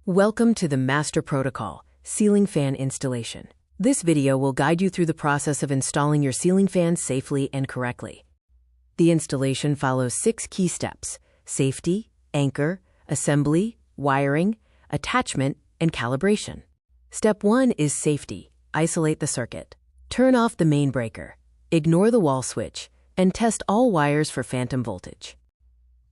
Welcome to the Master Protocol, Ceiling Fan Installation. This video will guide you through the process of installing your ceiling fan safely and correctly. The installation follows 6 key steps: safety, anchor, assembly, wiring, attachment, and calibration. Step 1 is safety. Isolate the circuit. Turn off the main breaker. Ignore the wall switch, and test all wires for phantom voltage.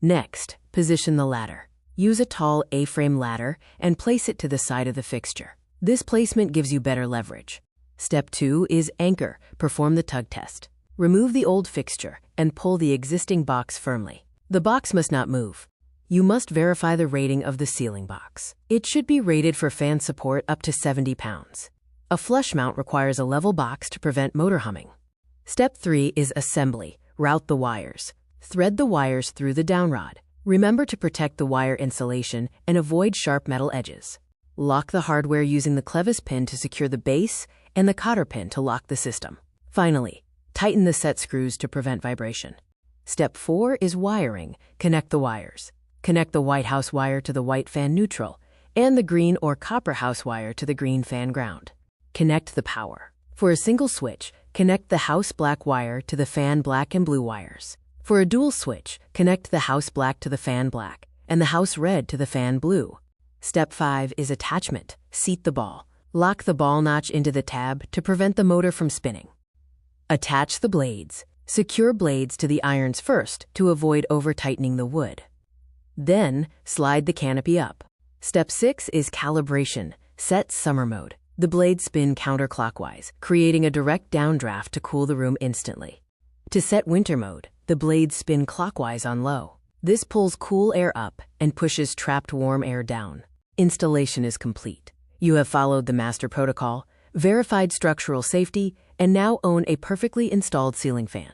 Next, position the ladder. Use a tall A-frame ladder and place it to the side of the fixture. This placement gives you better leverage. Step 2 is anchor. Perform the tug test. Remove the old fixture and pull the existing box firmly. The box must not move. You must verify the rating of the ceiling box. It should be rated for fan support up to 70 pounds. A flush mount requires a level box to prevent motor humming. Step 3 is assembly. Route the wires. Thread the wires through the downrod. Remember to protect the wire insulation and avoid sharp metal edges. Lock the hardware using the clevis pin to secure the base and the cotter pin to lock the system. Finally, tighten the set screws to prevent vibration. Step 4 is wiring. Connect the wires. Connect the white house wire to the white fan neutral and the green or copper house wire to the green fan ground. Connect the power. For a single switch, connect the house black wire to the fan black and blue wires. For a dual switch, connect the house black to the fan black and the house red to the fan blue. Step 5 is attachment. Seat the ball. Lock the ball notch into the tab to prevent the motor from spinning. Attach the blades. Secure blades to the irons first to avoid over-tightening the wood. Then, slide the canopy up. Step 6 is calibration. Set summer mode. The blades spin counterclockwise, creating a direct downdraft to cool the room instantly. To set winter mode, the blades spin clockwise on low. This pulls cool air up and pushes trapped warm air down. Installation is complete. You have followed the master protocol, verified structural safety, and now own a perfectly installed ceiling fan.